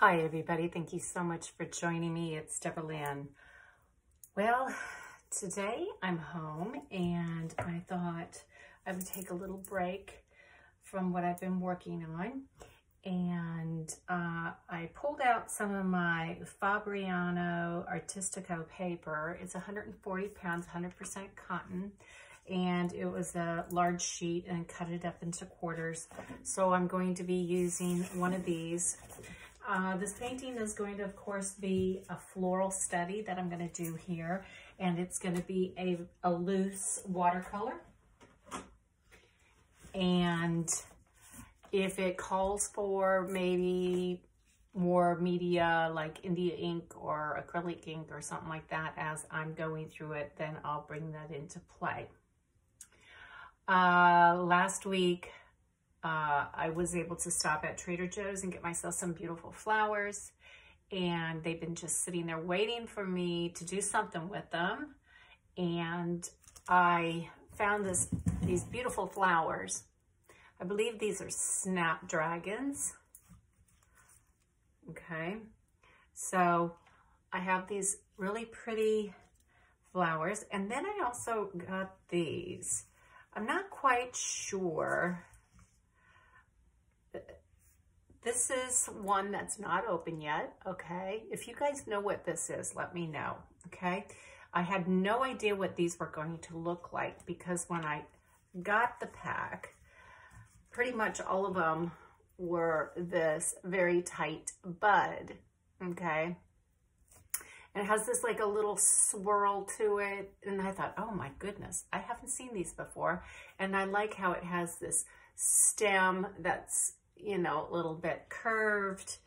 Hi everybody, thank you so much for joining me. It's Deborah Lynn. Well, today I'm home and I thought I would take a little break from what I've been working on, and I pulled out some of my Fabriano Artistico paper. It's 140 pounds, 100% cotton, and it was a large sheet and cut it up into quarters. So I'm going to be using one of these. This painting is going to, of course, be a floral study that I'm going to do here, and it's going to be a loose watercolor. And if it calls for maybe more media like India ink or acrylic ink or something like that as I'm going through it, then I'll bring that into play. Last week, I was able to stop at Trader Joe's and get myself some beautiful flowers, and they've been just sitting there waiting for me to do something with them. And I found these beautiful flowers. I believe these are snapdragons. Okay, so I have these really pretty flowers, and then I also got these. I'm not quite sure. This is one that's not open yet, okay? If you guys know what this is, let me know, okay? I had no idea what these were going to look like, because when I got the pack, pretty much all of them were this very tight bud, okay? And it has this like a little swirl to it, and I thought, oh my goodness, I haven't seen these before. And I like how it has this stem that's, you know, a little bit curved.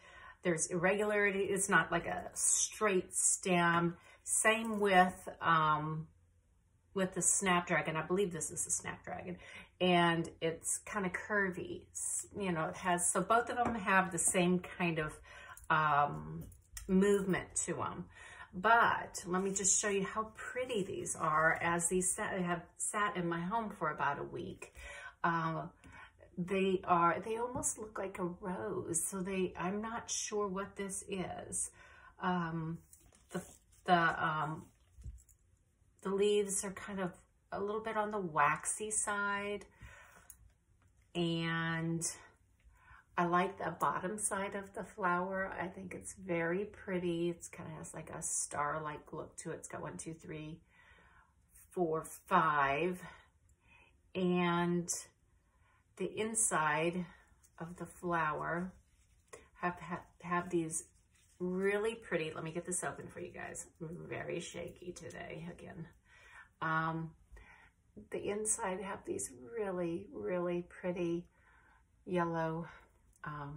There's irregularity. It's not like a straight stem. Same with the snapdragon. I believe this is a snapdragon, and it's kind of curvy. You know, it has, so both of them have the same kind of movement to them. But let me just show you how pretty these are, as these have sat in my home for about a week. They almost look like a rose. So I'm not sure what this is. The leaves are kind of a little bit on the waxy side, and I like the bottom side of the flower. I think it's very pretty. It's kind of has like a star-like look to it. It's got 1, 2, 3, 4, 5, and the inside of the flower have these really pretty, let me get this open for you guys. Very shaky today again. The inside have these really, really pretty yellow, oh,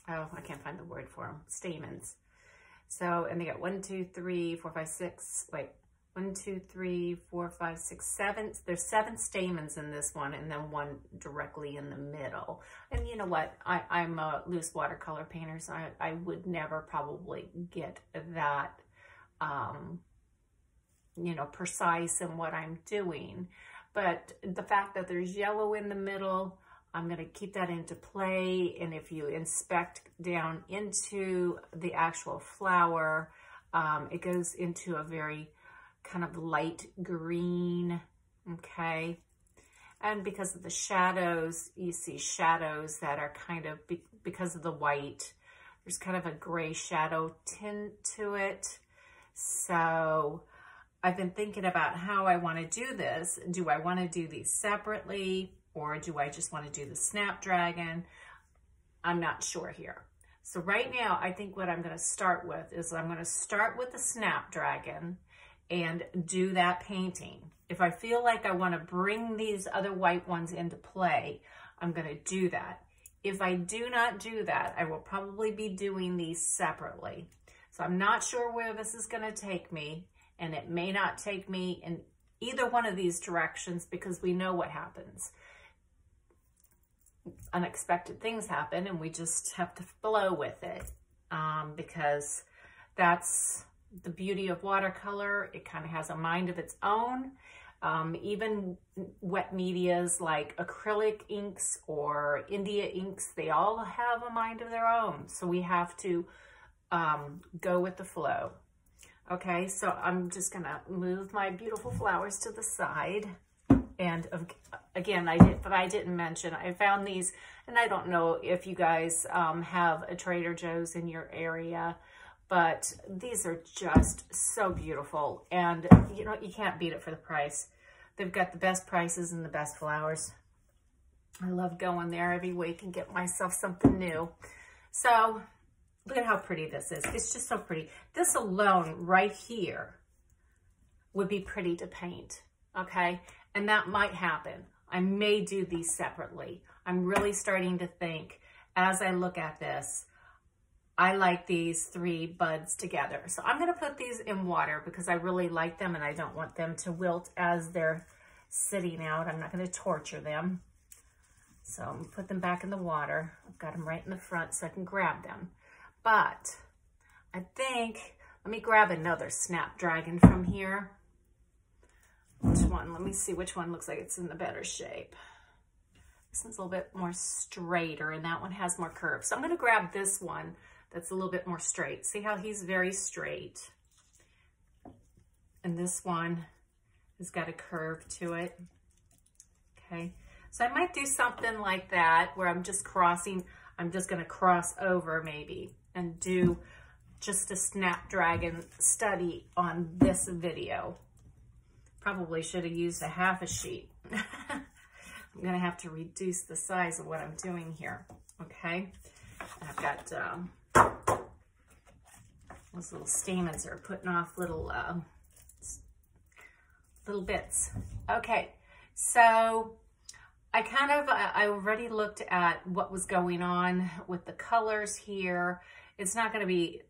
I can't find the word for them, stamens. So, and they got 1, 2, 3, 4, 5, 6, wait, 1, 2, 3, 4, 5, 6, 7. There's 7 stamens in this one, and then 1 directly in the middle. And you know what? I'm a loose watercolor painter, so I would never probably get that, you know, precise in what I'm doing. But the fact that there's yellow in the middle, I'm going to keep that into play. And if you inspect down into the actual flower, it goes into a very kind of light green, okay? And because of the shadows, you see shadows that are kind of, because of the white, there's kind of a gray shadow tint to it. So I've been thinking about how I want to do this. Do I want to do these separately, or do I just want to do the snapdragon? I'm not sure here. So right now, I think what I'm going to start with is I'm going to start with the snapdragon and do that painting. If I feel like I want to bring these other white ones into play, I'm going to do that. If I do not do that, I will probably be doing these separately. So I'm not sure where this is going to take me, and it may not take me in either one of these directions, because we know what happens. Unexpected things happen, and we just have to flow with it, because that's the beauty of watercolor. It kind of has a mind of its own. Even wet medias like acrylic inks or India inks, they all have a mind of their own. So we have to go with the flow. Okay, so I'm just gonna move my beautiful flowers to the side. And again, I didn't mention, I found these, and I don't know if you guys have a Trader Joe's in your area, but these are just so beautiful. And you know, you can't beat it for the price. They've got the best prices and the best flowers. I love going there every week and get myself something new. So look at how pretty this is. It's just so pretty. This alone right here would be pretty to paint, okay? And that might happen. I may do these separately. I'm really starting to think, as I look at this, I like these 3 buds together. So I'm gonna put these in water because I really like them and I don't want them to wilt as they're sitting out. I'm not gonna torture them. So I'm gonna put them back in the water. I've got them right in the front so I can grab them. But I think, let me grab another Snapdragon from here. Which one? Let me see which one looks like it's in the better shape. This one's a little bit more straighter and that one has more curves. So I'm going to grab this one that's a little bit more straight. See how he's very straight? And this one has got a curve to it. Okay. So I might do something like that where I'm just crossing, I'm just going to cross over maybe and do just a Snapdragon study on this video. Probably should have used a half a sheet. I'm gonna have to reduce the size of what I'm doing here, okay? I've got those little stamens are putting off little bits. Okay, so I already looked at what was going on with the colors here. It's not gonna be,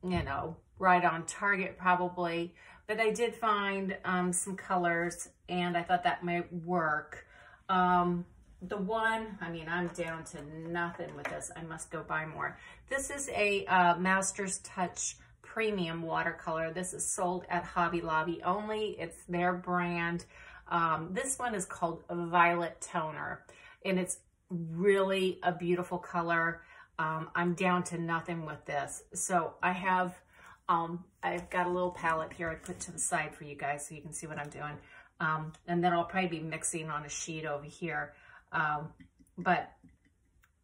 you know, right on target probably, but I did find some colors and I thought that might work. The one, I mean, I'm down to nothing with this. I must go buy more. This is a Master's Touch Premium watercolor. This is sold at Hobby Lobby only. It's their brand. This one is called Violet Toner and it's really a beautiful color. I'm down to nothing with this. So I have, I've got a little palette here I put to the side for you guys so you can see what I'm doing. And then I'll probably be mixing on a sheet over here. But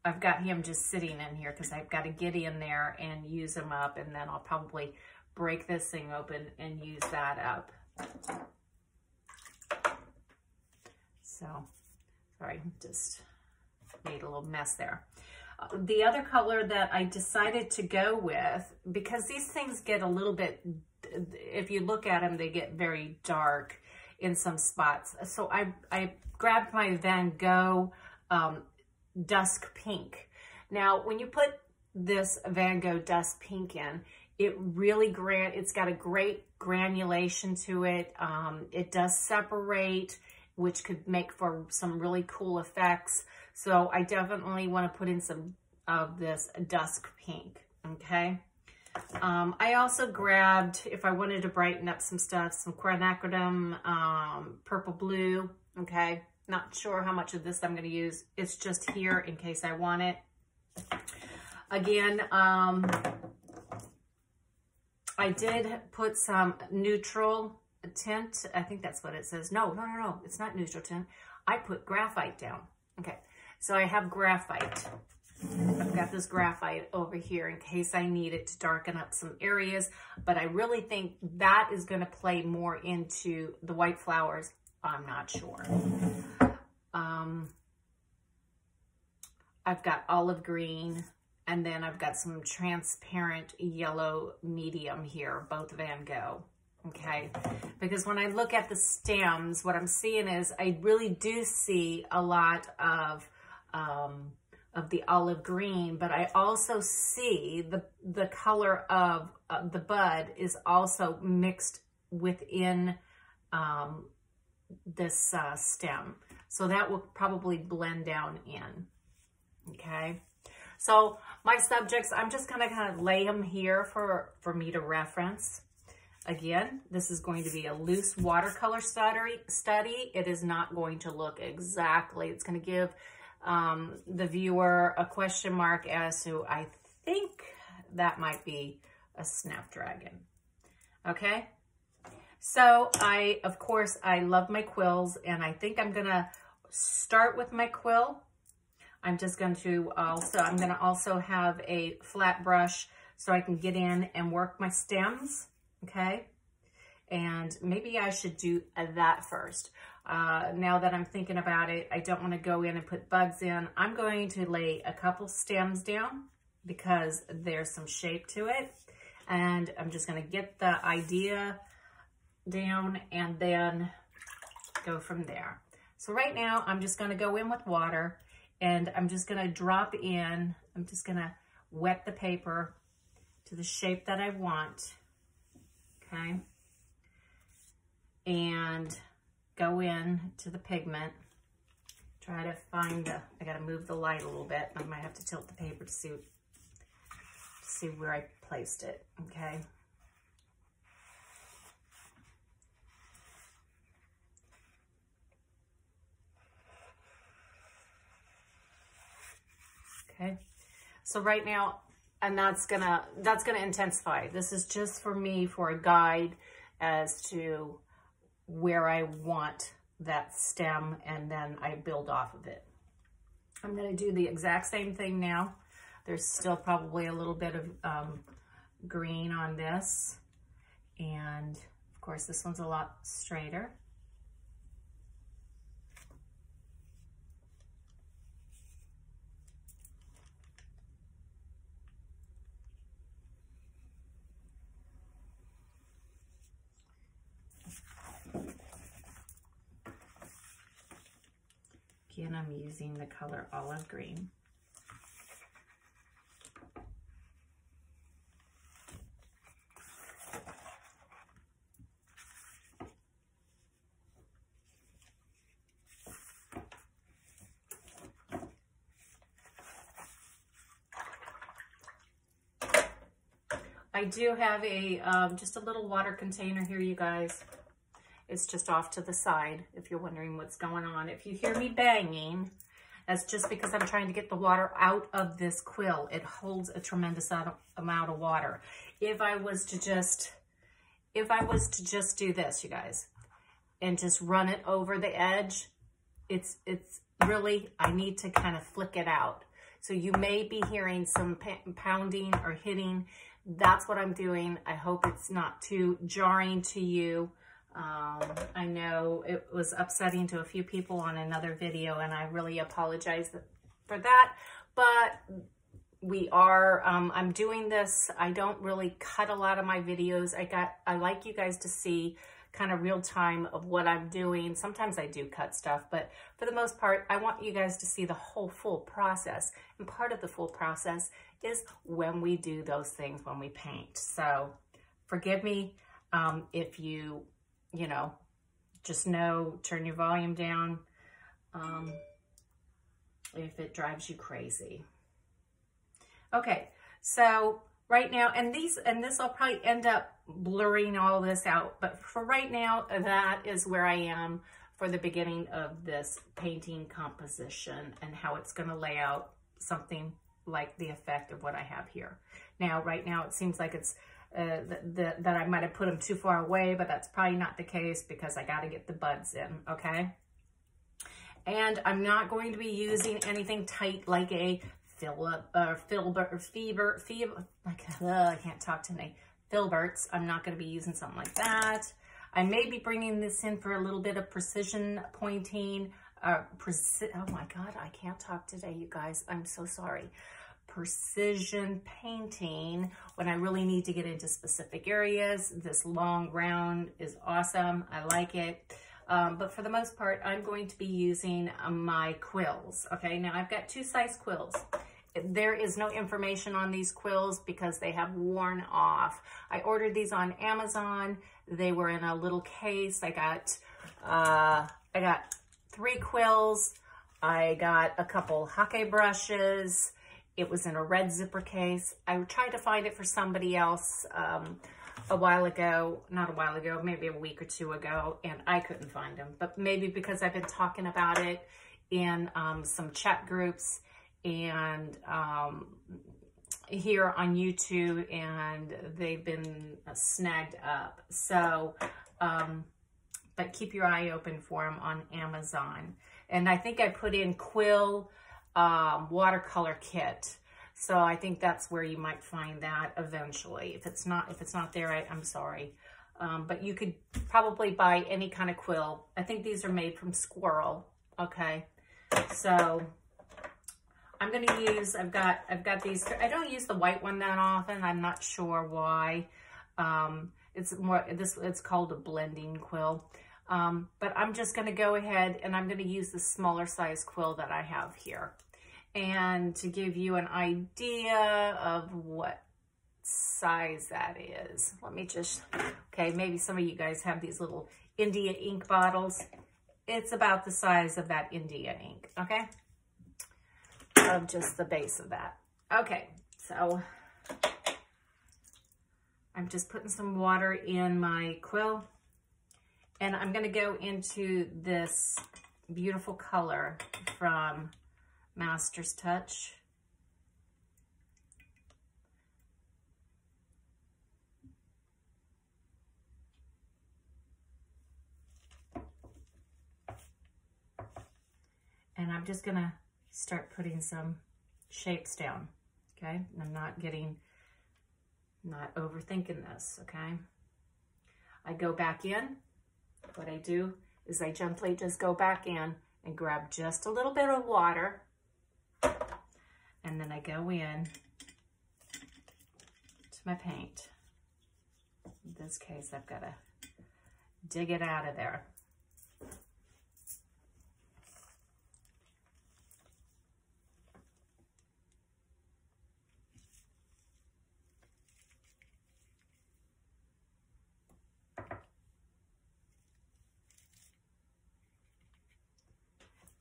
I've got him just sitting in here because I've got to get in there and use him up. And then I'll probably break this thing open and use that up. So, sorry, just made a little mess there. The other color that I decided to go with, because these things get a little bit, if you look at them, they get very dark in some spots. So I grabbed my Van Gogh Dusk Pink. Now, when you put this Van Gogh Dusk Pink in, it really it's got a great granulation to it. It does separate, which could make for some really cool effects. So I definitely want to put in some of this Dusk Pink, okay? I also grabbed, if I wanted to brighten up some stuff, some quinacridone, purple blue, okay? Not sure how much of this I'm going to use. It's just here in case I want it. Again, I did put some neutral tint. I think that's what it says. No, it's not neutral tint. I put graphite down. Okay, so I have graphite. I've got this graphite over here in case I need it to darken up some areas, but I really think that is going to play more into the white flowers. I'm not sure. I've got olive green, and then I've got some transparent yellow medium here, both Van Gogh. Okay, because when I look at the stems, what I'm seeing is I really do see a lot of the olive green, but I also see the color of the bud is also mixed within this stem. So that will probably blend down in, okay? So my subjects, I'm just gonna kind of lay them here for me to reference. Again, this is going to be a loose watercolor study. It is not going to look exactly. It's going to give the viewer a question mark as to, I think that might be a snapdragon. Okay? So of course, I love my quills, and I think I'm going to start with my quill. I'm going to also have a flat brush so I can get in and work my stems, okay? And maybe I should do that first. Now that I'm thinking about it, I don't want to go in and put buds in. I'm going to lay a couple stems down because there's some shape to it. And I'm just going to get the idea down and then go from there. So right now, I'm just going to go in with water, and I'm just going to drop in. I'm just going to wet the paper to the shape that I want, okay? And go in to the pigment. Try to find I got to move the light a little bit. I might have to tilt the paper to see where I placed it, okay? Okay, so right now, and that's gonna intensify. This is just for me for a guide as to where I want that stem, and then I build off of it. I'm gonna do the exact same thing now. There's still probably a little bit of green on this, and of course this one's a lot straighter. Again, I'm using the color olive green. I do have a just a little water container here, you guys. It's just off to the side, if you're wondering what's going on. If you hear me banging, that's just because I'm trying to get the water out of this quill. It holds a tremendous amount of water. If I was to just do this, you guys, and just run it over the edge, it's really, I need to kind of flick it out. So you may be hearing some pounding or hitting. That's what I'm doing. I hope it's not too jarring to you. I know it was upsetting to a few people on another video, and I really apologize for that, but we are, I'm doing this. I don't really cut a lot of my videos. I like you guys to see kind of real time of what I'm doing. Sometimes I do cut stuff, but for the most part, I want you guys to see the whole full process. And part of the full process is when we do those things, when we paint. So forgive me if you know, just turn your volume down if it drives you crazy. Okay, so right now, and this will probably end up blurring all this out, but for right now, that is where I am for the beginning of this painting composition and how it's going to lay out something like the effect of what I have here. Now, right now, it seems like it's that I might have put them too far away, but that's probably not the case because I got to get the buds in, okay? And I'm not going to be using anything tight like a I can't talk today. Filberts. I'm not going to be using something like that. I may be bringing this in for a little bit of precision pointing. Oh my God, I can't talk today, you guys. I'm so sorry. Precision painting when I really need to get into specific areas. This long round is awesome. I like it. But for the most part, I'm going to be using my quills. Okay, now I've got 2 size quills. There is no information on these quills because they have worn off. I ordered these on Amazon. They were in a little case. I got 3 quills. I got a couple hake brushes. It was in a red zipper case. I tried to find it for somebody else. a while ago, not a while ago, maybe a week or two ago, and I couldn't find them. But maybe because I've been talking about it in some chat groups and here on YouTube, and they've been snagged up. So, but keep your eye open for them on Amazon. And I think I put in Quill watercolor kit. So I think that's where you might find that eventually. If it's not there, I'm sorry. But you could probably buy any kind of quill. I think these are made from squirrel. Okay. So I'm going to use, I've got these. I don't use the white one that often. I'm not sure why. It's called a blending quill. But I'm just going to go ahead and I'm going to use the smaller size quill that I have here. And to give you an idea of what size that is, let me just, okay, maybe some of you guys have these little India ink bottles. It's about the size of that India ink, okay? Of just the base of that. Okay, so I'm just putting some water in my quill. And I'm going to go into this beautiful color from Master's Touch. And I'm just going to start putting some shapes down, okay? I'm not overthinking this, okay? I go back in. What I do is I gently just go back in and grab just a little bit of water. And then I go in to my paint. In this case, I've got to dig it out of there.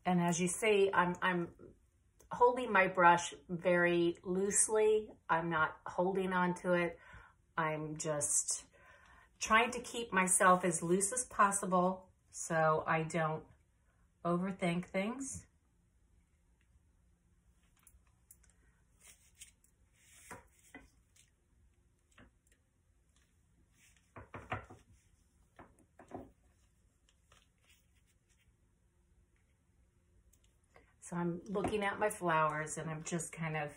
And as you see, I'm holding my brush very loosely. I'm not holding onto it. I'm just trying to keep myself as loose as possible so I don't overthink things. So I'm looking at my flowers and I'm just kind of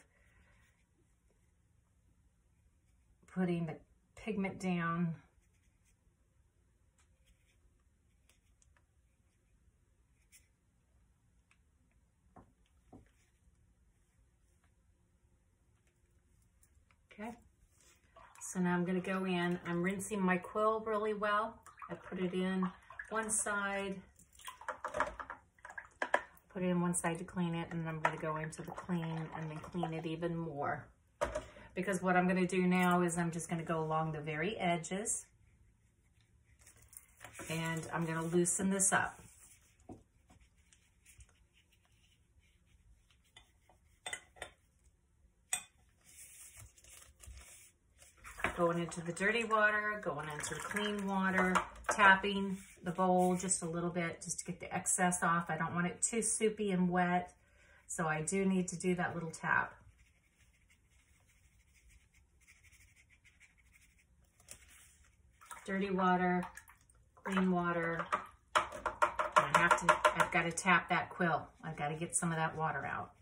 putting the pigment down. Okay. So now I'm going to go in. I'm rinsing my quill really well. I put it in one side. Put it in one side to clean it, and then I'm going to go into the clean and then clean it even more. Because what I'm going to do now is I'm just going to go along the very edges. And I'm going to loosen this up. Going into the dirty water, going into the clean water, tapping the bowl just a little bit just to get the excess off. I don't want it too soupy and wet, so I do need to do that little tap. Dirty water, clean water. And I've got to tap that quill. I've got to get some of that water out.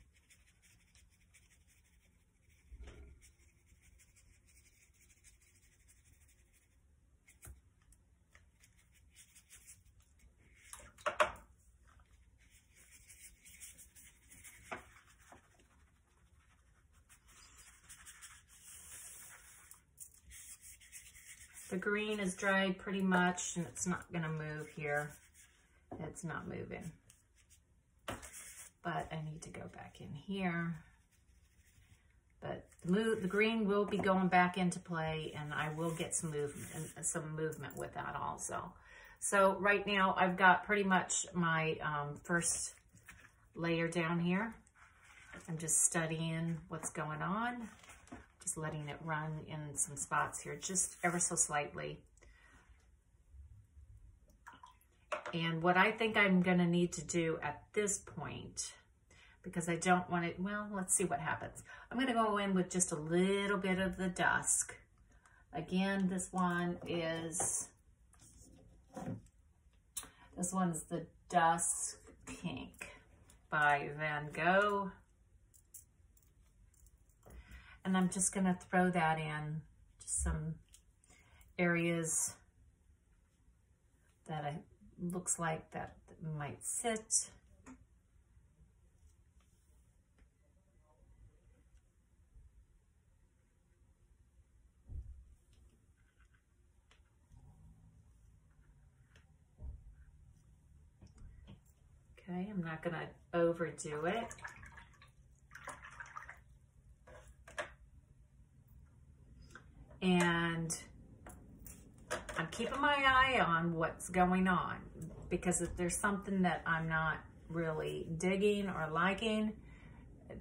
The green is dried pretty much, and it's not going to move here. It's not moving. But I need to go back in here. But the green will be going back into play, and I will get some movement with that also. So right now I've got pretty much my first layer down here. I'm just studying what's going on Just letting it run in some spots here, just ever so slightly. And what I think I'm gonna need to do at this point, because I don't want it, well, let's see what happens. I'm gonna go in with just a little bit of the dusk. Again, this one's the Dusk Pink by Van Gogh. And I'm just gonna throw that in just some areas that looks like that might sit. Okay, I'm not gonna overdo it. And I'm keeping my eye on what's going on, because if there's something that I'm not really digging or liking,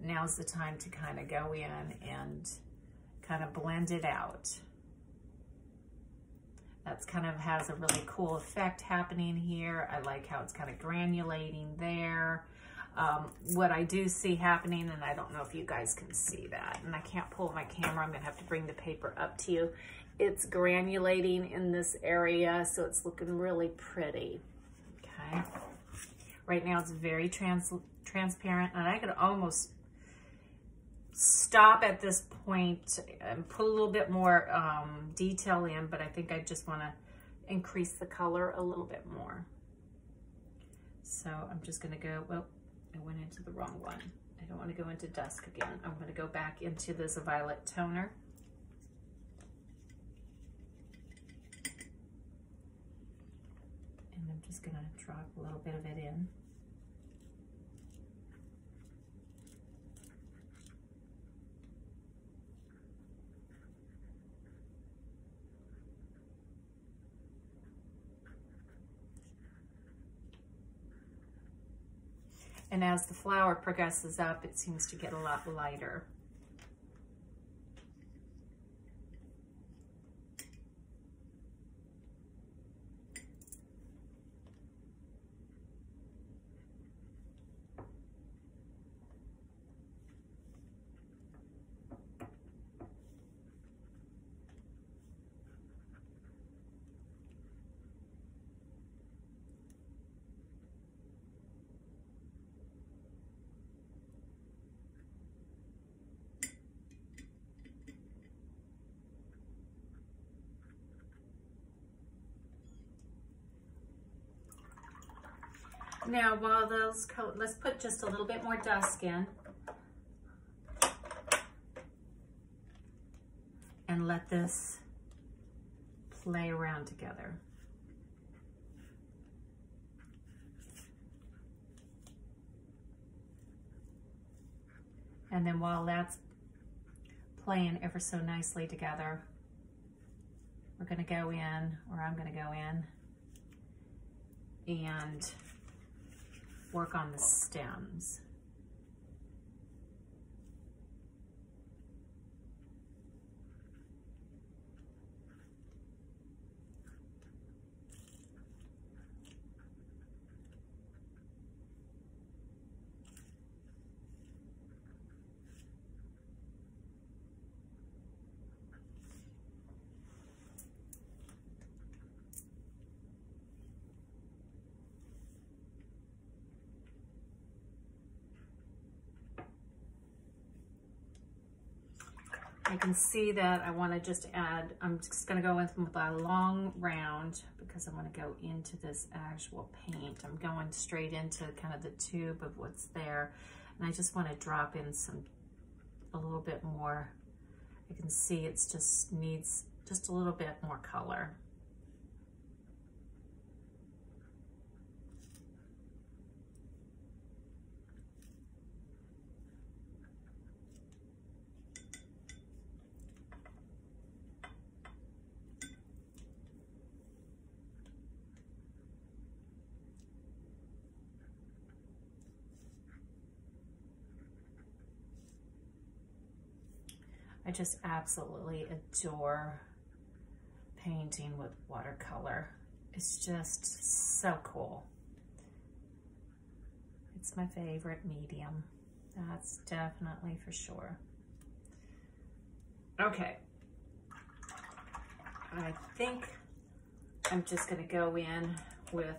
now's the time to kind of go in and kind of blend it out. That's kind of has a really cool effect happening here. I like how it's kind of granulating there. What I do see happening, and I don't know if you guys can see that, and I can't pull my camera, I'm gonna have to bring the paper up to you. It's granulating in this area, so it's looking really pretty, okay? Right now it's very transparent, and I could almost stop at this point and put a little bit more detail in, but I think I just wanna increase the color a little bit more. So I'm just gonna go, well, I went into the wrong one. I don't want to go into dusk again. I'm going to go back into this violet toner. And I'm just going to drop a little bit of it in. And as the flower progresses up, it seems to get a lot lighter. Now, while those coat, let's put just a little bit more dusk in. And let this play around together. And then while that's playing ever so nicely together, we're gonna go in, or I'm gonna go in and work on the stems. I can see that I want to just add, I'm just going to go in with a long round because I want to go into this actual paint. I'm going straight into kind of the tube of what's there. And I just want to drop in a little bit more. I can see it just needs just a little bit more color. I I just absolutely adore painting with watercolor. It's just so cool. It's my favorite medium. That's definitely for sure. Okay. I think I'm just gonna go in with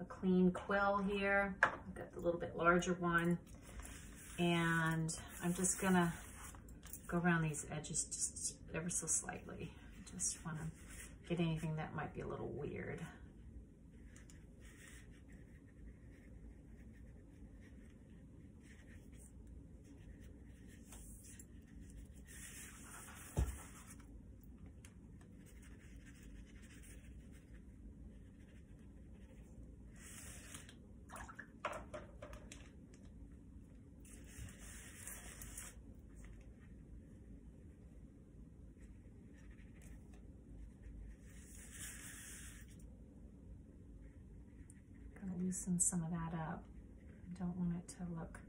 a clean quill here. I've got the little bit larger one. And I'm just gonna go around these edges just ever so slightly. I just wanna get anything that might be a little weird. Loosen some of that up. I don't want it to look.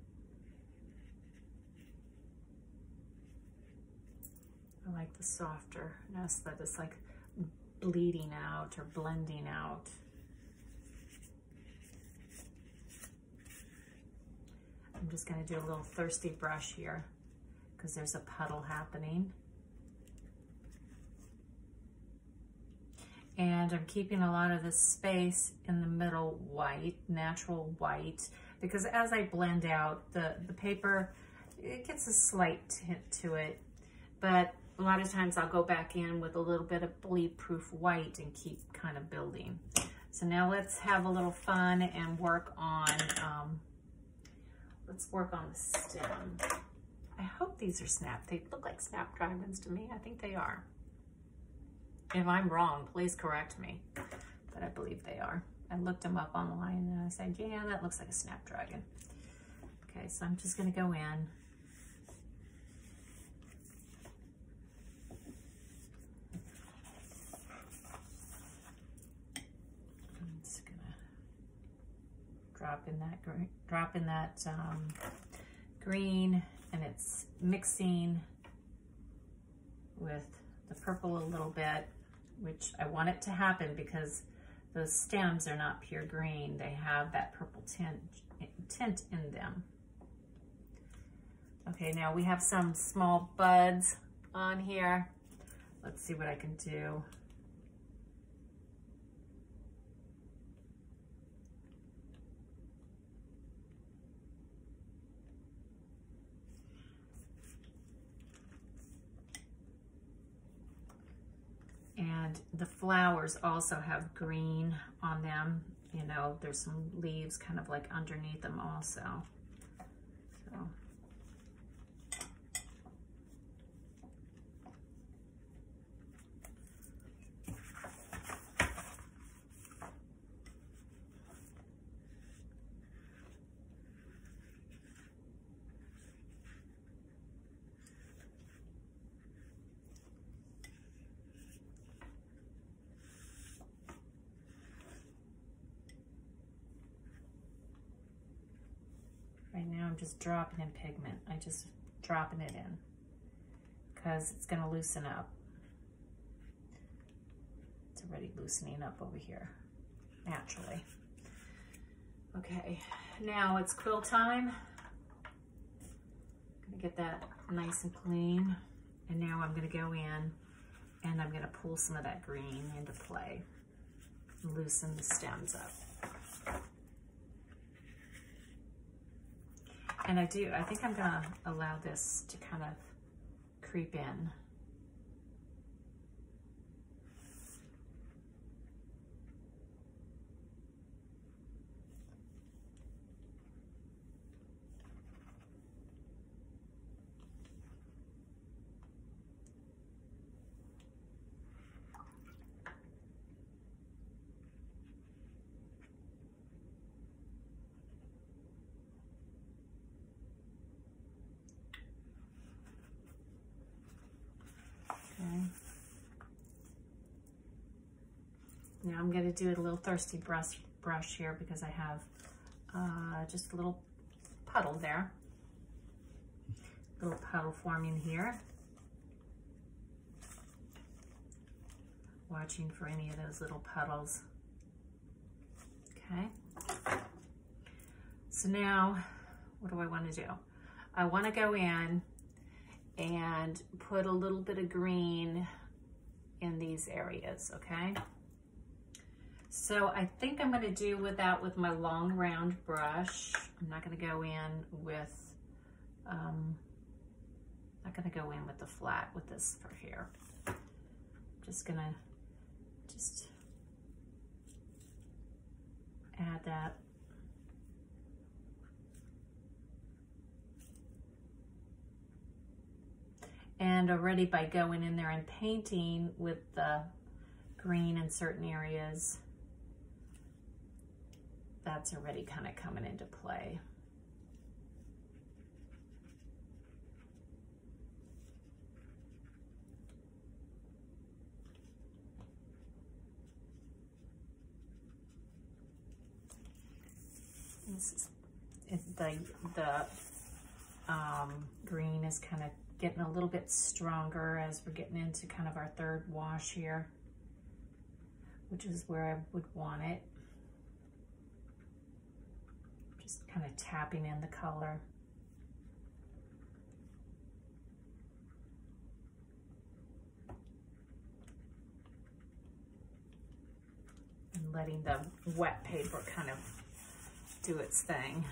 I like the softerness that it's like bleeding out or blending out. I'm just going to do a little thirsty brush here because there's a puddle happening. And I'm keeping a lot of the space in the middle white, natural white, because as I blend out the paper, it gets a slight tint to it. But a lot of times I'll go back in with a little bit of bleed-proof white and keep kind of building. So now let's have a little fun and work on, let's work on the stem. I hope these are they look like snapdragons to me. I think they are. If I'm wrong, please correct me, but I believe they are. I looked them up online and I said, yeah, that looks like a snapdragon. Okay, so I'm just gonna go in. I'm just gonna drop in that green, and it's mixing with the purple a little bit, which I want it to happen because those stems are not pure green. They have that purple tint in them. Okay, now we have some small buds on here. Let's see what I can do. And the flowers also have green on them. You know, there's some leaves kind of like underneath them also. So. Right now I'm just dropping in pigment. I'm just dropping it in because it's going to loosen up. It's already loosening up over here naturally. Okay, now it's quill time. I'm going to get that nice and clean. And now I'm going to go in and I'm going to pull some of that green into play and loosen the stems up. And I think I'm gonna allow this to kind of creep in. Okay. Now I'm going to do a little thirsty brush here because I have just a little puddle there. little puddle forming here. Watching for any of those little puddles. Okay. So now, what do I want to do? I want to go in and put a little bit of green in these areas, okay? So I think I'm going to do that with my long round brush. I'm not going to go in with, not going to go in with the flat with this for here. Just going to add that. And already by going in there and painting with the green in certain areas, that's already kind of coming into play. This is the green is kind of getting a little bit stronger as we're getting into kind of our third wash here, which is where I would want it. Just kind of tapping in the color. And letting the wet paper kind of do its thing.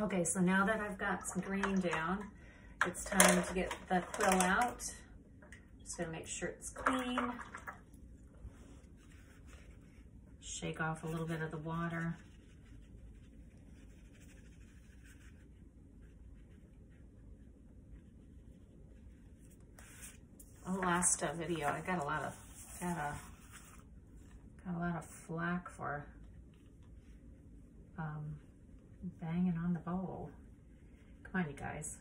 Okay, so now that I've got some green down, it's time to get the quill out. Just gonna make sure it's clean. Shake off a little bit of the water. On the last video, I got a lot of flack for banging on the bowl. Come on, you guys.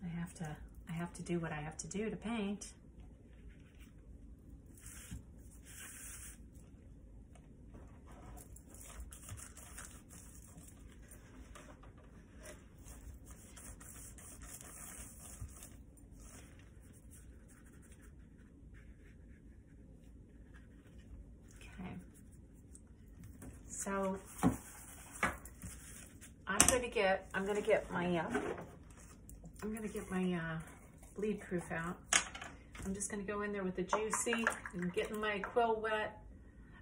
I have to do what I have to do to paint. Okay. So I'm gonna get my bleed proof out. I'm just gonna go in there with the Juicy and getting my quill wet.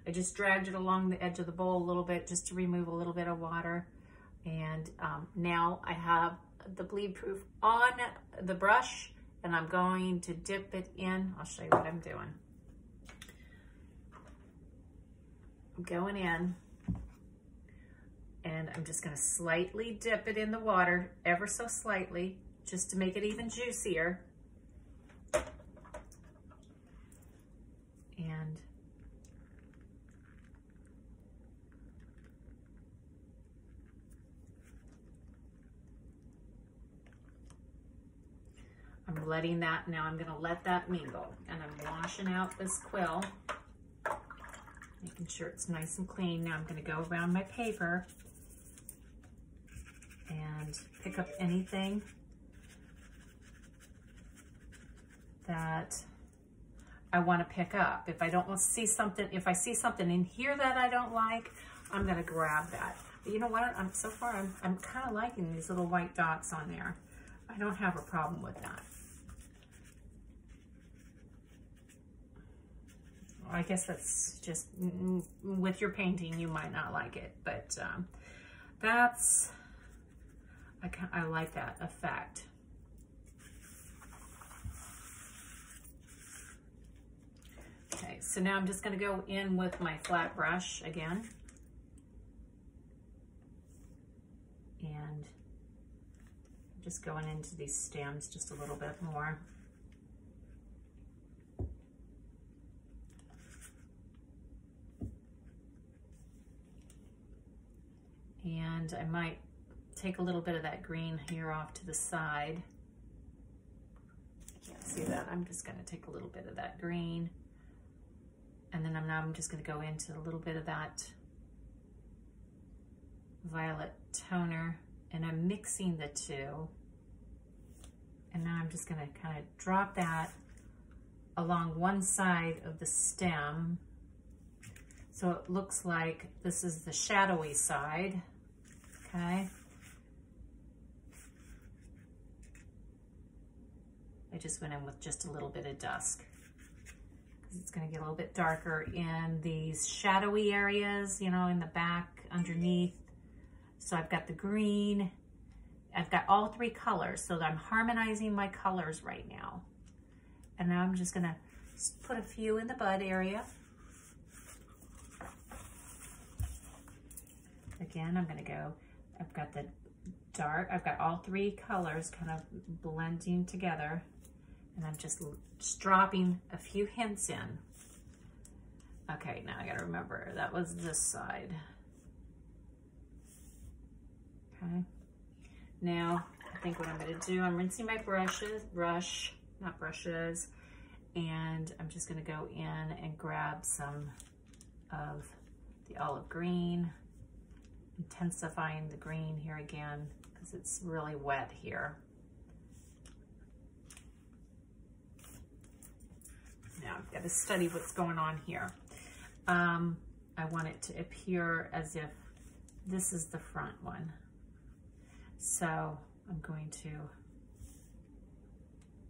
I just dragged it along the edge of the bowl a little bit just to remove a little bit of water. And now I have the bleed proof on the brush and I'm going to dip it in. I'll show you what I'm doing. I'm going in. And I'm just going to slightly dip it in the water, ever so slightly, just to make it even juicier. And I'm letting that, now I'm going to let that mingle. And I'm washing out this quill, making sure it's nice and clean. Now I'm going to go around my paper and pick up anything that I want to pick up. If I don't want to see something, if I see something in here that I don't like, I'm going to grab that. But you know what? So far, I'm kind of liking these little white dots on there. I don't have a problem with that. I guess that's just, with your painting, you might not like it, but I like that effect. So now I'm just going to go in with my flat brush again. And just going into these stems just a little bit more. And I might take a little bit of that green here off to the side. Can't see that. I'm just going to take a little bit of that green. And then I'm just going to go into a little bit of that violet toner. And I'm mixing the two. And now I'm just going to kind of drop that along one side of the stem. So it looks like this is the shadowy side, okay? I just went in with just a little bit of dusk because it's gonna get a little bit darker in these shadowy areas, you know, in the back, underneath. So I've got the green, I've got all three colors, so I'm harmonizing my colors right now. And now I'm just gonna put a few in the bud area. Again, I'm gonna go, I've got the dark, I've got all three colors kind of blending together, and I'm just dropping a few hints in. Okay, now I gotta remember, that was this side. Okay, now I think what I'm gonna do, I'm rinsing my not brushes, and I'm just gonna go in and grab some of the olive green, intensifying the green here again because it's really wet here. Now I've got to study what's going on here. I want it to appear as if this is the front one. So I'm going to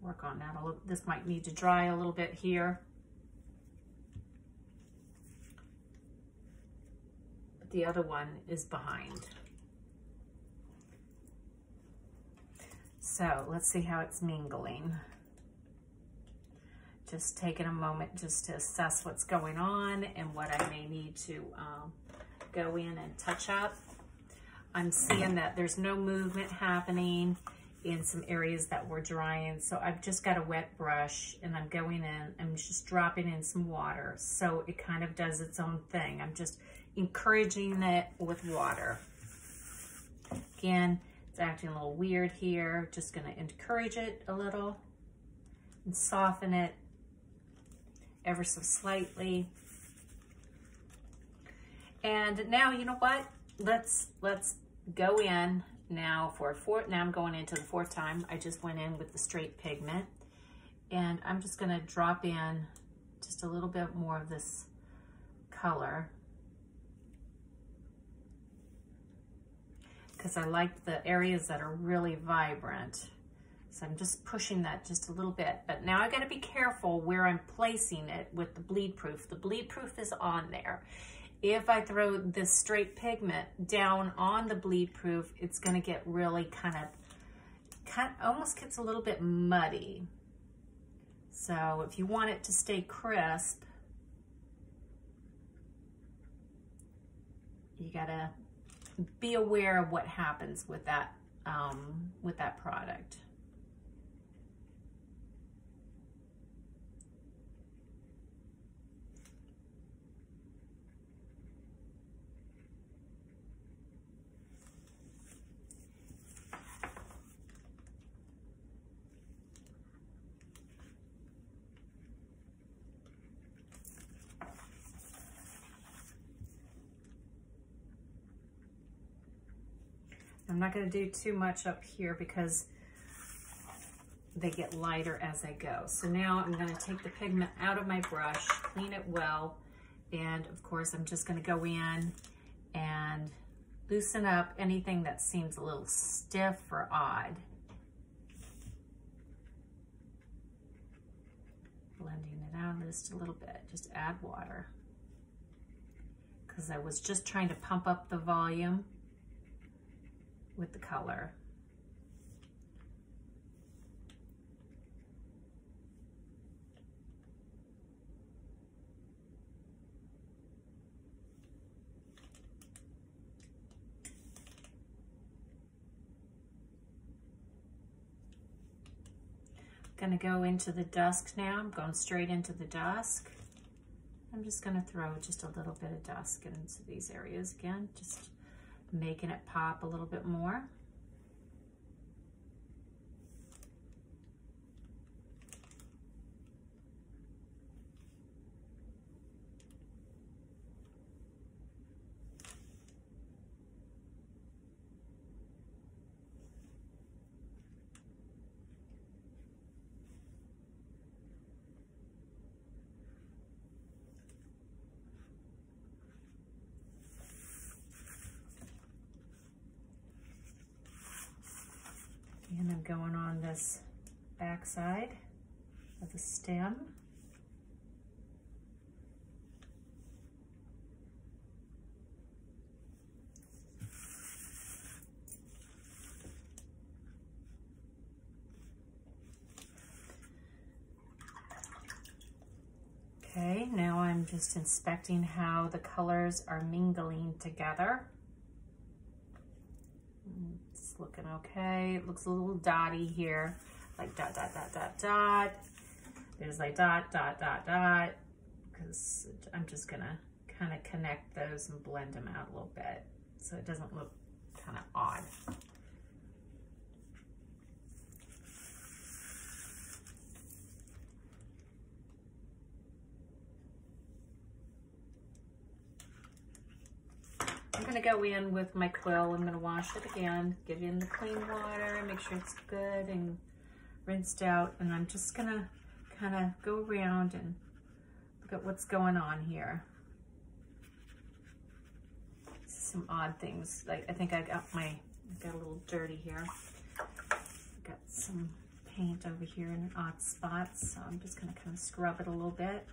work on that a little. This might need to dry a little bit here. The other one is behind. So let's see how it's mingling. Just taking a moment just to assess what's going on and what I may need to go in and touch up. I'm seeing that there's no movement happening in some areas that were drying. So I've just got a wet brush and I'm going in, I'm just dropping in some water. So it kind of does its own thing. I'm just encouraging it with water. Again, it's acting a little weird here. Just gonna encourage it a little and soften it ever so slightly. And now, you know what? Let's go in now for a fourth. Now I'm going into the fourth time. I just went in with the straight pigment, and I'm just gonna drop in just a little bit more of this color because I like the areas that are really vibrant. So I'm just pushing that just a little bit. But now I gotta be careful where I'm placing it with the bleed proof. The bleed proof is on there. If I throw this straight pigment down on the bleed proof, it's gonna get really kind of almost gets a little bit muddy. So if you want it to stay crisp, you gotta be aware of what happens with that product. I'm not going to do too much up here because they get lighter as I go. So now I'm going to take the pigment out of my brush, clean it well, and of course I'm just going to go in and loosen up anything that seems a little stiff or odd. Blending it out just a little bit, just add water. Because I was just trying to pump up the volume with the color. Gonna go into the dusk now. I'm going straight into the dusk. I'm just gonna throw just a little bit of dusk into these areas again, just making it pop a little bit more. And I'm going on this back side of the stem. Okay, now I'm just inspecting how the colors are mingling together. It's looking okay. It looks a little dotty here, like dot, dot, dot, dot, dot. There's like dot, dot, dot, dot, because I'm just gonna kind of connect those and blend them out a little bit so it doesn't look kind of odd. I'm gonna go in with my quill. I'm gonna wash it again, get it in the clean water, make sure it's good and rinsed out. And I'm just gonna kind of go around and look at what's going on here. Some odd things. Like I think I got a little dirty here. Got some paint over here in odd spots. So I'm just gonna kind of scrub it a little bit.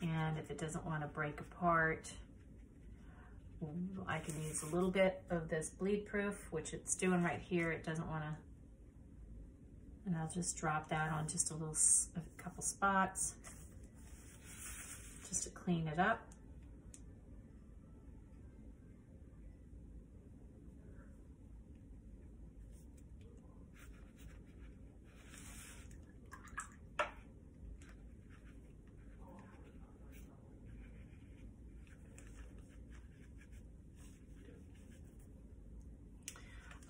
And if it doesn't want to break apart, I can use a little bit of this bleed proof, which it's doing right here. It doesn't want to, and I'll just drop that on just a couple spots just to clean it up.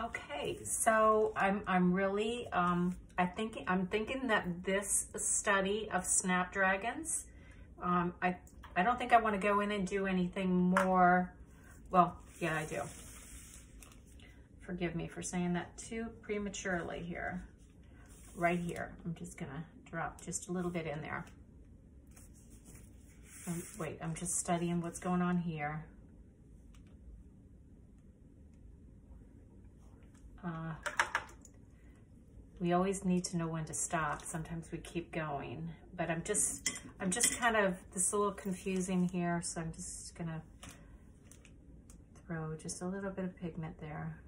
Okay, so I'm really I'm thinking that this study of snapdragons, I don't think I want to go in and do anything more. Well, yeah, I do. Forgive me for saying that too prematurely here. Right here, I'm just gonna drop just a little bit in there. Wait, I'm just studying what's going on here. We always need to know when to stop. Sometimes we keep going, but I'm just kind of, this is a little confusing here, so I'm just gonna throw just a little bit of pigment there.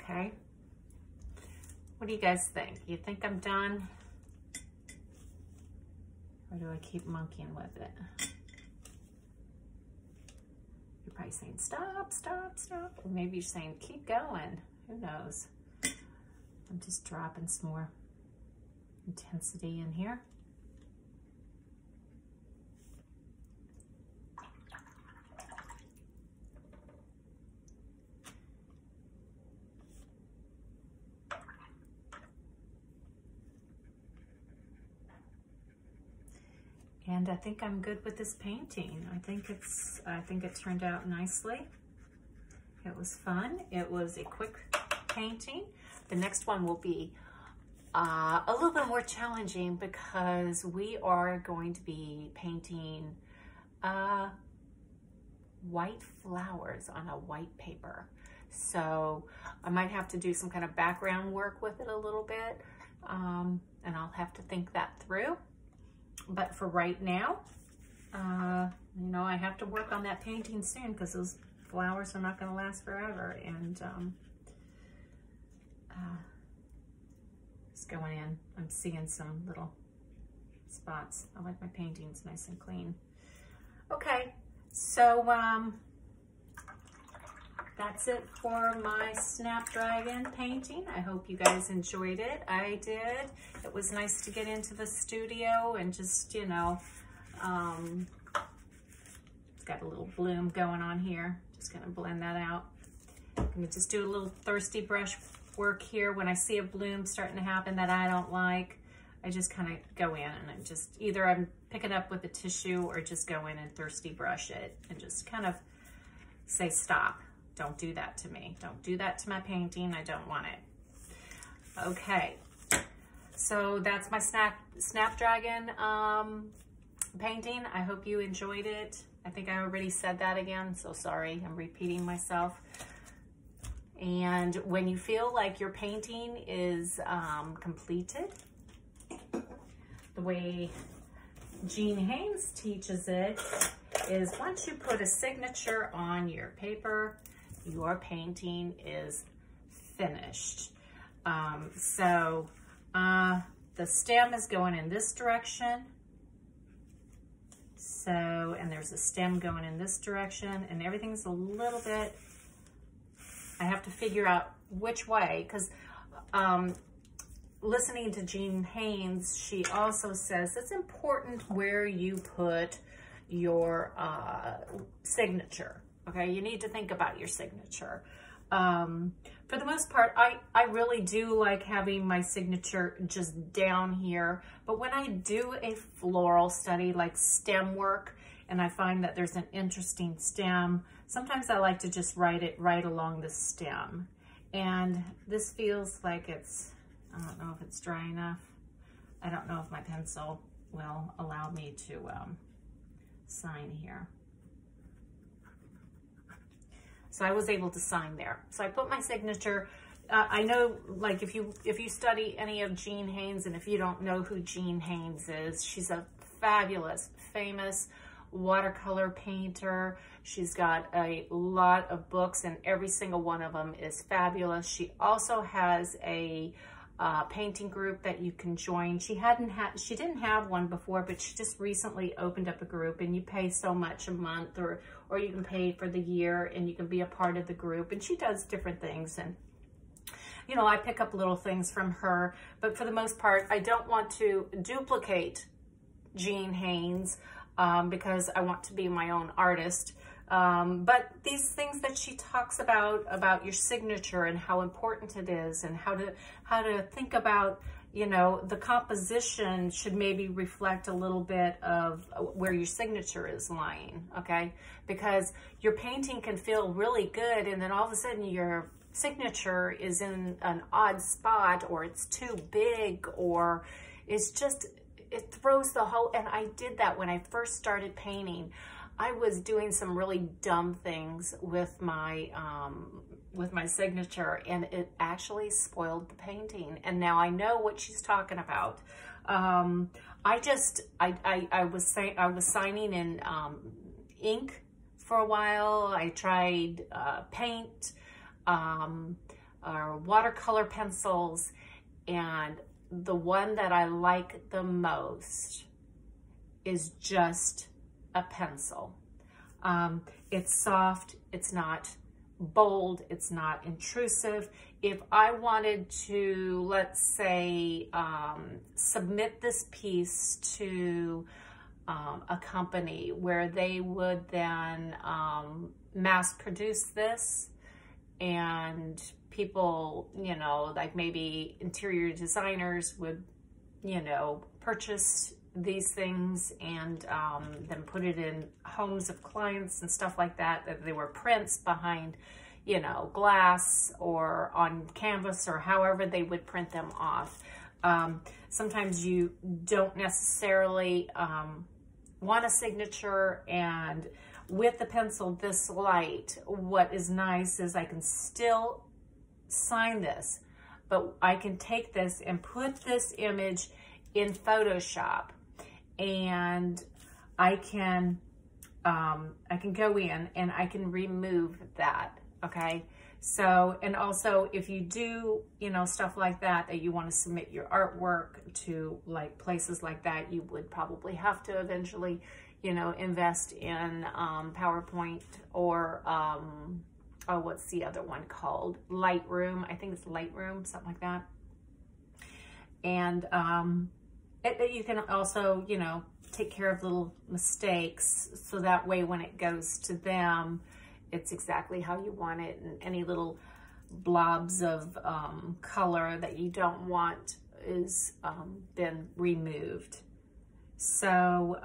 Okay, what do you guys think? You think I'm done? Or do I keep monkeying with it? You're probably saying, stop, stop, stop. Or maybe you're saying, keep going. Who knows? I'm just dropping some more intensity in here. And I think I'm good with this painting. I think it turned out nicely. It was fun. It was a quick painting. The next one will be a little bit more challenging because we are going to be painting white flowers on a white paper. So I might have to do some kind of background work with it a little bit, and I'll have to think that through. But for right now, you know, I have to work on that painting soon because those flowers are not going to last forever. And Just going in, I'm seeing some little spots. I like my paintings nice and clean. Okay, so that's it for my Snapdragon painting. I hope you guys enjoyed it. I did. It was nice to get into the studio and just, you know, it's got a little bloom going on here. Just gonna blend that out. I'm gonna just do a little thirsty brush work here. When I see a bloom starting to happen that I don't like, I just kind of go in and I'm just, either I'm picking up with a tissue or just go in and thirsty brush it and just kind of say, stop. Don't do that to me. Don't do that to my painting. I don't want it. Okay, so that's my Snapdragon painting. I hope you enjoyed it. I think I already said that again, so sorry. I'm repeating myself. And when you feel like your painting is completed, the way Jean Haynes teaches it is once you put a signature on your paper, your painting is finished. So the stem is going in this direction. So, and there's a stem going in this direction, and everything's a little bit, I have to figure out which way, because listening to Jean Haynes, she also says it's important where you put your signature. Okay, you need to think about your signature. For the most part, I really do like having my signature just down here. But when I do a floral study like stem work, and I find that there's an interesting stem, sometimes I like to just write it right along the stem. And this feels like it's, I don't know if it's dry enough. I don't know if my pencil will allow me to sign here. So I was able to sign there. So I put my signature. I know, like, if you study any of Jean Haynes, and if you don't know who Jean Haynes is, she's a fabulous, famous watercolor painter. She's got a lot of books, and every single one of them is fabulous. She also has a painting group that you can join. She didn't have one before, but she just recently opened up a group, and you pay so much a month, or you can pay for the year, and you can be a part of the group. And she does different things, and you know, I pick up little things from her, but for the most part, I don't want to duplicate Jean Haynes because I want to be my own artist. But these things that she talks about your signature and how important it is, and how to think about, you know, the composition should maybe reflect a little bit of where your signature is lying, okay? Because your painting can feel really good, and then all of a sudden your signature is in an odd spot, or it's too big, or it's just, it throws the whole, and I did that when I first started painting. I was doing some really dumb things with my signature, and it actually spoiled the painting. And now I know what she's talking about. I was signing in ink for a while. I tried paint, or watercolor pencils, and the one that I like the most is just a pencil. It's soft, it's not bold, it's not intrusive. If I wanted to, let's say, submit this piece to a company where they would then mass produce this, and people, you know, like maybe interior designers would, you know, purchase these things and then put it in homes of clients and stuff like that, that they were prints behind, you know, glass or on canvas, or however they would print them off. Sometimes you don't necessarily want a signature, and with the pencil this light, what is nice is I can still sign this, but I can take this and put this image in Photoshop, and I can go in and I can remove that okay? So, and also if you do, you know, stuff like that, that you want to submit your artwork to like places like that, you would probably have to eventually, you know, invest in PowerPoint or, oh, what's the other one called? Lightroom. I think it's Lightroom, something like that. And you can also, you know, take care of little mistakes so that way when it goes to them, it's exactly how you want it, and any little blobs of color that you don't want is been removed. So,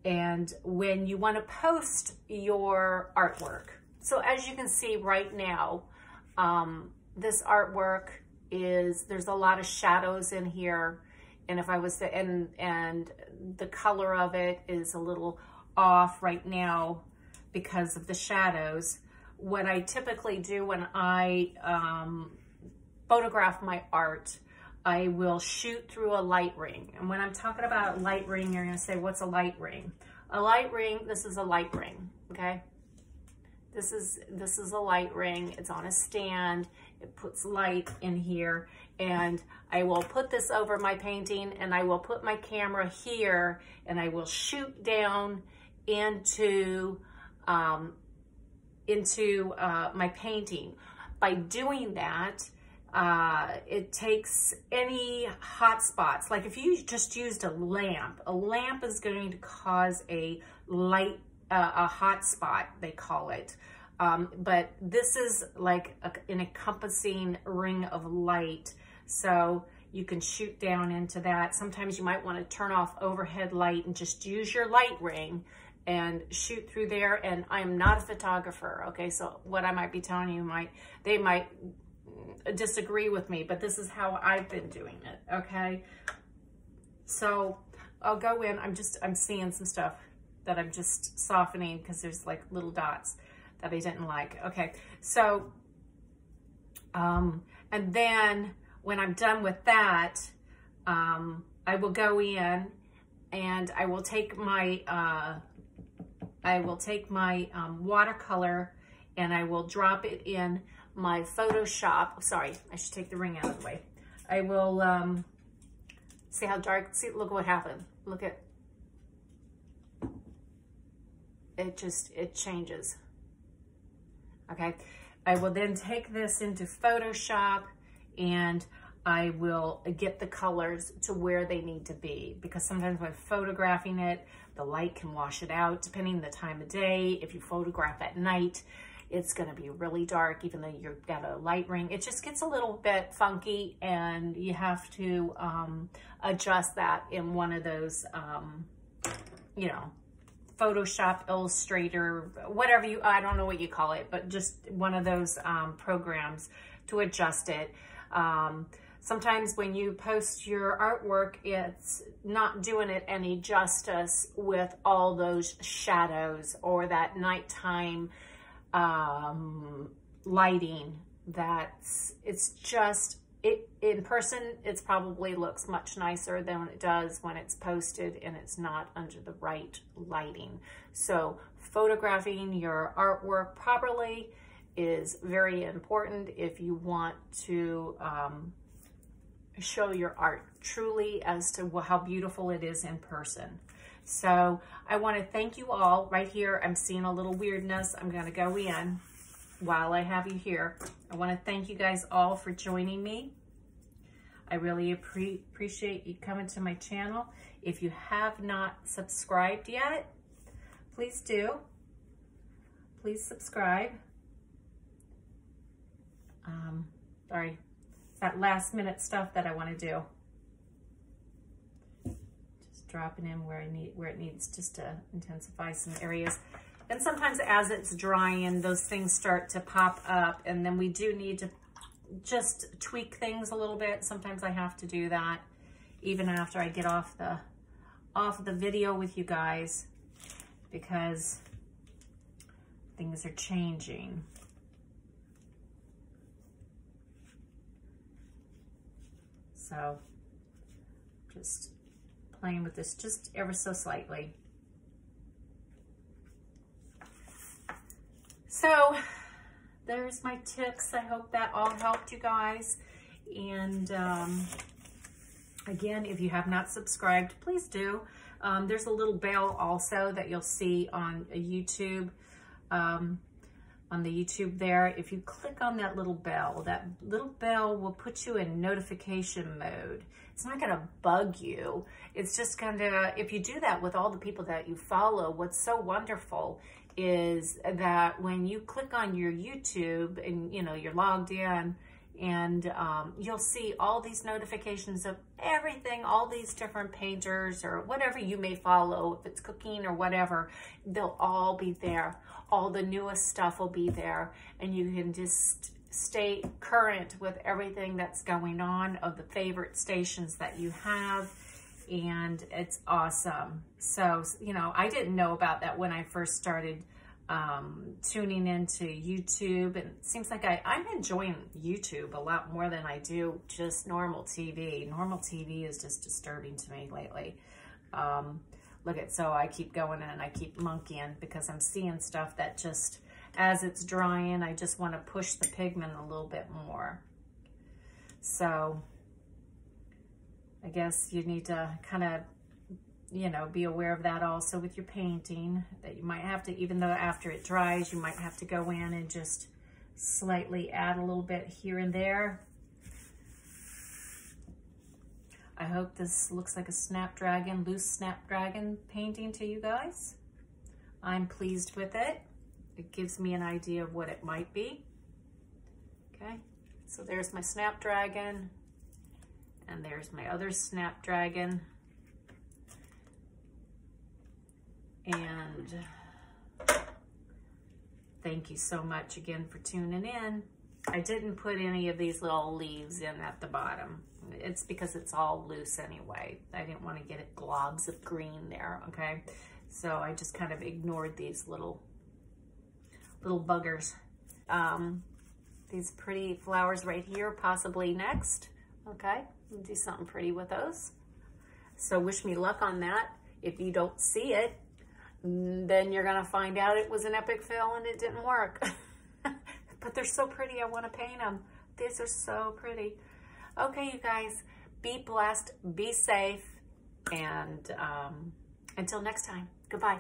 and when you want to post your artwork, so as you can see right now, this artwork there's a lot of shadows in here, and if I was to, and the color of it is a little off right now because of the shadows. What I typically do when I photograph my art, I will shoot through a light ring. And when I'm talking about a light ring, you're gonna say, what's a light ring? A light ring, this is a light ring, okay? This is a light ring. It's on a stand. It puts light in here, and I will put this over my painting, and I will put my camera here, and I will shoot down into my painting. By doing that, it takes any hot spots. Like if you just used a lamp is going to cause a light, a hot spot, they call it. But this is like an encompassing ring of light. So you can shoot down into that. Sometimes you might want to turn off overhead light and just use your light ring and shoot through there. And I'm not a photographer, okay? So what I might be telling you they might disagree with me, but this is how I've been doing it, okay? So I'll go in, I'm seeing some stuff that I'm just softening because there's like little dots that I didn't like. Okay, so, and then when I'm done with that, I will go in and I will take my, watercolor and I will drop it in my Photoshop. Sorry, I should take the ring out of the way. I will, see how dark, see, look what happened. Look at, it changes. Okay, I will then take this into Photoshop and I will get the colors to where they need to be, because sometimes when photographing it, the light can wash it out depending on the time of day. If you photograph at night, it's going to be really dark, even though you've got a light ring. It just gets a little bit funky, and you have to adjust that in one of those, you know, Photoshop, Illustrator, whatever I don't know what you call it, but just one of those programs to adjust it. Sometimes when you post your artwork, it's not doing it any justice with all those shadows or that nighttime lighting. It's just, in person, it's probably looks much nicer than it does when it's posted and it's not under the right lighting. So photographing your artwork properly is very important if you want to show your art truly as to how beautiful it is in person. So I want to thank you all. Right here, I'm seeing a little weirdness. I'm going to go in while I have you here. I want to thank you guys all for joining me. I really appreciate you coming to my channel. If you have not subscribed yet, please do. Please subscribe. Sorry, it's that last minute stuff that I want to do. Just dropping in where it needs, just to intensify some areas. And sometimes as it's drying, those things start to pop up, and then we do need to just tweak things a little bit. Sometimes I have to do that even after I get off the video with you guys, because things are changing. So just playing with this just ever so slightly. So there's my tips. I hope that all helped you guys. And again, if you have not subscribed, please do. There's a little bell also that you'll see on YouTube. On the YouTube there, if you click on that little bell will put you in notification mode. It's not gonna bug you. It's just gonna, if you do that with all the people that you follow, what's so wonderful is that when you click on your YouTube and you know you're logged in, and you'll see all these notifications of everything, all these different painters or whatever you may follow, if it's cooking or whatever, they'll all be there. All the newest stuff will be there, and you can just stay current with everything that's going on of the favorite stations that you have, and it's awesome. So, you know, I didn't know about that when I first started tuning into YouTube, and it seems like I'm enjoying YouTube a lot more than I do just normal TV. Normal TV is just disturbing to me lately. So I keep going and I keep monkeying because I'm seeing stuff that just, as it's drying, I just want to push the pigment a little bit more. So I guess you need to kind of, you know, be aware of that also with your painting, that you might have to, even though after it dries, you might have to go in and just slightly add a little bit here and there. I hope this looks like a Snapdragon, loose Snapdragon painting to you guys. I'm pleased with it. It gives me an idea of what it might be. Okay, so there's my Snapdragon, and there's my other Snapdragon. And thank you so much again for tuning in. I didn't put any of these little leaves in at the bottom. It's because it's all loose anyway. I didn't want to get globs of green there, okay? So I just kind of ignored these little buggers. These pretty flowers right here, possibly next, okay? We'll do something pretty with those. So wish me luck on that. If you don't see it, then you're gonna find out it was an epic fail and it didn't work. But they're so pretty, I wanna paint them. These are so pretty. Okay, you guys, be blessed, be safe, and until next time, goodbye.